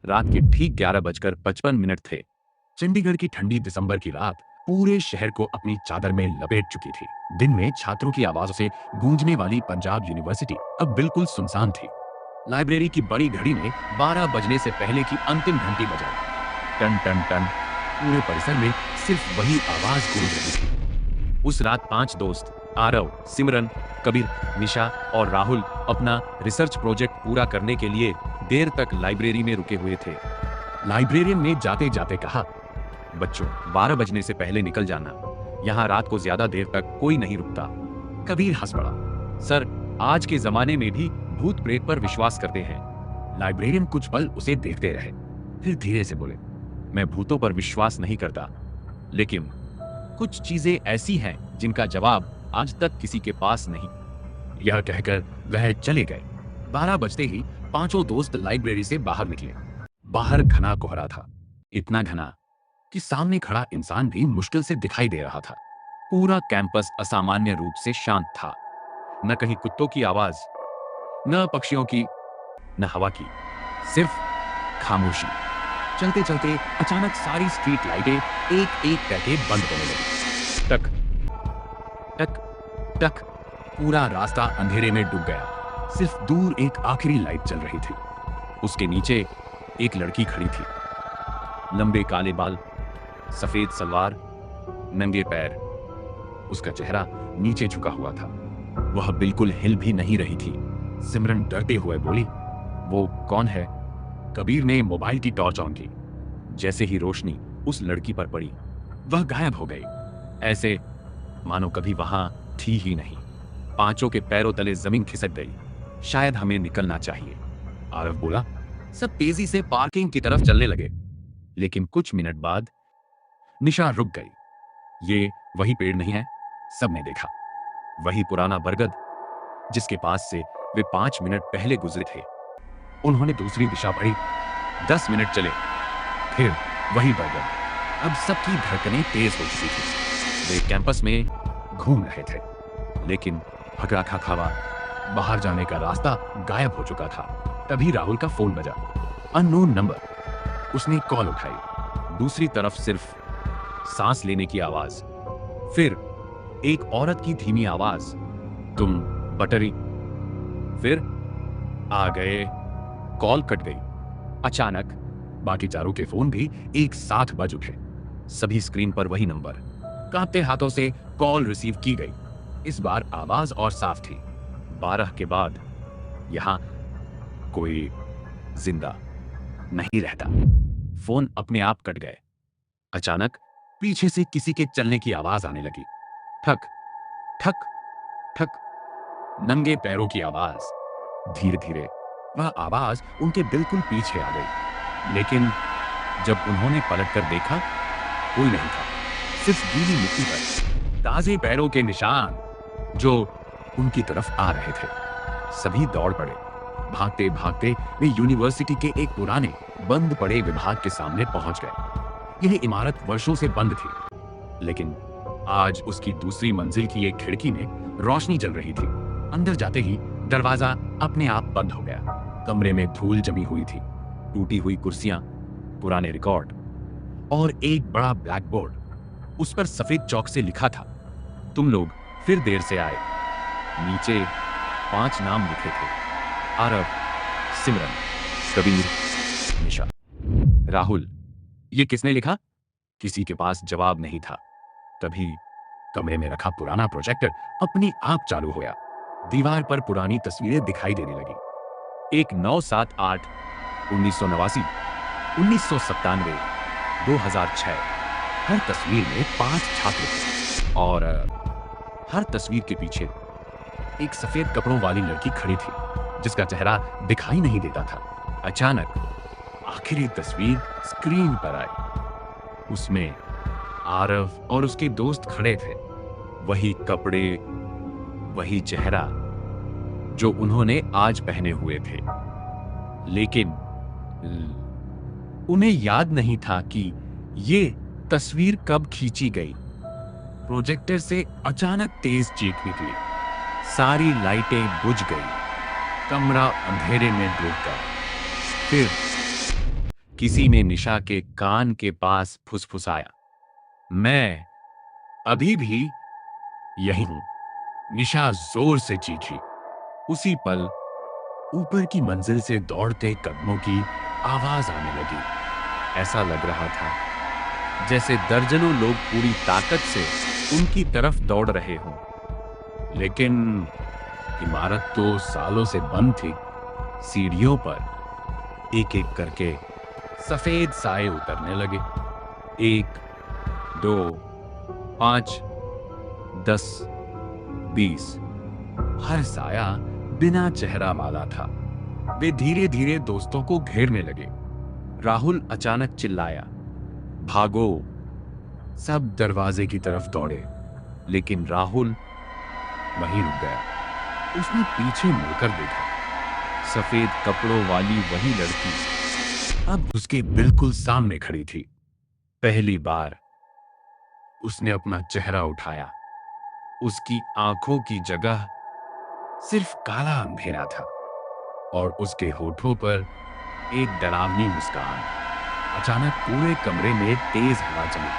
रात के ठीक 11:55 थे। चंडीगढ़ की ठंडी दिसंबर की रात पूरे शहर को अपनी चादर में लपेट चुकी थी। दिन में छात्रों की आवाजों से गूंजने वाली पंजाब यूनिवर्सिटी अब बिल्कुल सुनसान थी। लाइब्रेरी की बड़ी घड़ी ने 12 बजने से पहले की अंतिम घंटी बजाई। टन टन टन। पूरे परिसर में सिर्फ वही आवाज गूंज रही थी। उस रात 5 दोस्त आरव, सिमरन, कबीर, निशा और राहुल अपना रिसर्च प्रोजेक्ट पूरा करने के लिए देर तक लाइब्रेरी में रुके हुए थे। लाइब्रेरियन ने जाते जाते कहा, बच्चों 12 बजने से पहले निकल जाना, यहाँ रात को ज्यादा देर तक कोई नहीं रुकता। कबीर हंस पड़ा, सर आज के जमाने में भी भूत प्रेत पर विश्वास करते हैं। लाइब्रेरियन कुछ पल उसे देखते रहे, फिर धीरे से बोले, मैं भूतों पर विश्वास नहीं करता, लेकिन कुछ चीजें ऐसी हैं जिनका जवाब आज तक किसी के पास नहीं। यह कहकर वह चले गए। 12 बजते ही पांचों दोस्त लाइब्रेरी से बाहर निकले। बाहर घना कोहरा था, इतना घना कि सामने खड़ा इंसान भी मुश्किल से दिखाई दे रहा था। पूरा कैंपस असामान्य रूप से शांत था। न कहीं कुत्तों की आवाज, न पक्षियों की, न हवा की, सिर्फ खामोशी। चलते चलते अचानक सारी स्ट्रीट लाइटें एक एक करके बंद होने लगी। टक टक टक। पूरा रास्ता अंधेरे में डूब गया। सिर्फ दूर एक आखिरी लाइट जल रही थी। उसके नीचे एक लड़की खड़ी थी। लंबे काले बाल, सफेद सलवार, नंगे पैर। उसका चेहरा नीचे झुका हुआ था। वह बिल्कुल हिल भी नहीं रही थी। सिमरन डरते हुए बोली, वो कौन है? कबीर ने मोबाइल की टॉर्च ऑन की। जैसे ही रोशनी उस लड़की पर पड़ी, वह गायब हो गई, ऐसे मानो कभी वहां थी ही नहीं। पांचों के पैरों तले जमीन खिसक गई। शायद हमें निकलना चाहिए, आरव बोला। सब तेजी से पार्किंग की तरफ चलने लगे, लेकिन कुछ मिनट बाद निशा रुक गई। ये वही पेड़ नहीं है? सबने देखा। वही पुराना बरगद जिसके पास से वे 5 मिनट पहले गुजरे थे। उन्होंने दूसरी दिशा बढ़ी। 10 मिनट चले, फिर वही बरगद। अब सबकी धड़कनें तेज हो चुकी थी। वे कैंपस में घूम रहे थे, लेकिन भगा खा खावा बाहर जाने का रास्ता गायब हो चुका था। तभी राहुल का फोन बजा। Unknown number. उसने कॉल उठाई। दूसरी तरफ सिर्फ सांस लेने की आवाज, फिर एक औरत की धीमी आवाज, तुम बटरी। फिर आ गए। कॉल कट गई। अचानक बाकी चारों के फोन भी एक साथ बज उठे। सभी स्क्रीन पर वही नंबर। कांपते हाथों से कॉल रिसीव की गई। इस बार आवाज और साफ थी। 12 के बाद यहां कोई जिंदा नहीं रहता। फोन अपने आप कट गए। अचानक पीछे से किसी के चलने की आवाज आने लगी। ठक ठक ठक। नंगे पैरों की आवाज। धीरे धीरे वह आवाज उनके बिल्कुल पीछे आ गई, लेकिन जब उन्होंने पलटकर देखा, कोई नहीं था। सिर्फ गीली मिट्टी पर ताजे पैरों के निशान जो उनकी तरफ आ रहे थे। सभी दौड़ पड़े। भागते भागते वे यूनिवर्सिटी के एक पुराने बंद पड़े विभाग के सामने पहुंच गए। यह इमारत वर्षों से बंद थी, लेकिन आज उसकी दूसरी मंजिल की एक खिड़की में रोशनी जल रही थी। अंदर जाते ही दरवाजा अपने आप बंद हो गया। कमरे में धूल जमी हुई थी, टूटी हुई कुर्सियां, पुराने रिकॉर्ड और एक बड़ा ब्लैक बोर्ड। उस पर सफेद चौक से लिखा था, तुम लोग फिर देर से आए। नीचे 5 नाम लिखे थे, आरव, सिमरन, कबीर, निशा। राहुल। ये किसने लिखा? किसी के पास जवाब नहीं था। तभी कमरे में रखा पुराना प्रोजेक्टर अपने आप चालू होया। दीवार पर पुरानी तस्वीरें दिखाई देने लगी। एक 9/7/8, 1989, 1997, 2006। हर तस्वीर में 5 छात्र थे और हर तस्वीर के पीछे एक सफेद कपड़ों वाली लड़की खड़ी थी, जिसका चेहरा दिखाई नहीं देता था। अचानक आखिरी तस्वीर स्क्रीन पर आई। उसमें आरव और उसके दोस्त खड़े थे। वही कपड़े, वही चेहरा जो उन्होंने आज पहने हुए थे, लेकिन उन्हें याद नहीं था कि ये तस्वीर कब खींची गई। प्रोजेक्टर से अचानक तेज चीख निकली। सारी लाइटें बुझ गई। कमरा अंधेरे में डूब गया। फिर किसी ने निशा के कान के पास फुसफुसाया, मैं अभी भी यही हूं। निशा जोर से चीखी। उसी पल ऊपर की मंजिल से दौड़ते कदमों की आवाज आने लगी। ऐसा लग रहा था जैसे दर्जनों लोग पूरी ताकत से उनकी तरफ दौड़ रहे हों। लेकिन इमारत तो सालों से बंद थी। सीढ़ियों पर एक एक करके सफेद साए उतरने लगे। 1, 2, 5, 10, 20। हर साया बिना चेहरा वाला था। वे धीरे धीरे दोस्तों को घेरने लगे। राहुल अचानक चिल्लाया, भागो! सब दरवाजे की तरफ दौड़े, लेकिन राहुल वहीं रुक गया। उसने पीछे मुड़कर देखा। सफेद कपड़ों वाली वही लड़की अब उसके बिल्कुल सामने खड़ी थी। पहली बार उसने अपना चेहरा उठाया। उसकी आंखों की जगह सिर्फ काला अंधेरा था और उसके होठों पर एक डरावनी मुस्कान। अचानक पूरे कमरे में तेज हवा चली।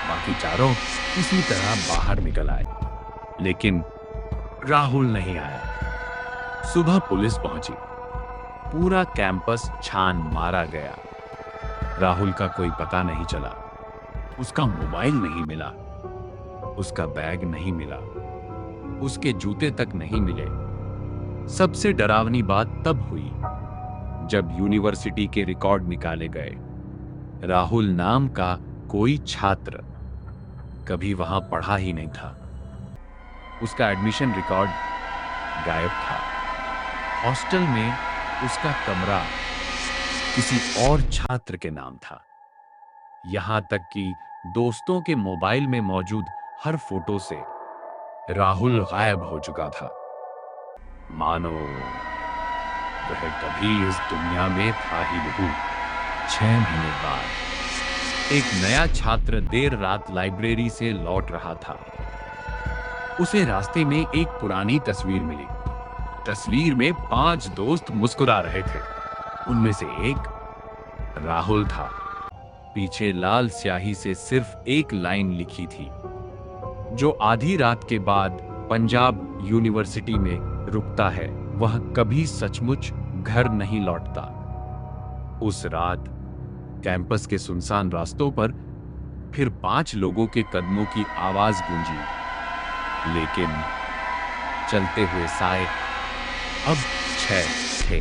बाकी चारों किसी तरह बाहर निकल आए, लेकिन राहुल नहीं आया। सुबह पुलिस पहुंची। पूरा कैंपस छान मारा गया। राहुल का कोई पता नहीं चला। उसका मोबाइल नहीं मिला, उसका बैग नहीं मिला, उसके जूते तक नहीं मिले। सबसे डरावनी बात तब हुई जब यूनिवर्सिटी के रिकॉर्ड निकाले गए। राहुल नाम का कोई छात्र कभी वहां पढ़ा ही नहीं था। उसका एडमिशन रिकॉर्ड गायब था। हॉस्टल में उसका कमरा किसी और छात्र के नाम था। यहां तक कि दोस्तों के मोबाइल में मौजूद हर फोटो से राहुल गायब हो चुका था। मानो वह कभी इस दुनिया में था ही नहीं। 6 महीने बाद एक नया छात्र देर रात लाइब्रेरी से लौट रहा था। उसे रास्ते में एक पुरानी तस्वीर मिली। तस्वीर में 5 दोस्त मुस्कुरा रहे थे। उनमें से एक राहुल था। पीछे लाल स्याही से सिर्फ एक लाइन लिखी थी, जो आधी रात के बाद पंजाब यूनिवर्सिटी में रुकता है वह कभी सचमुच घर नहीं लौटता। उस रात कैंपस के सुनसान रास्तों पर फिर 5 लोगों के कदमों की आवाज गूंजी, लेकिन चलते हुए साए अब 6 थे।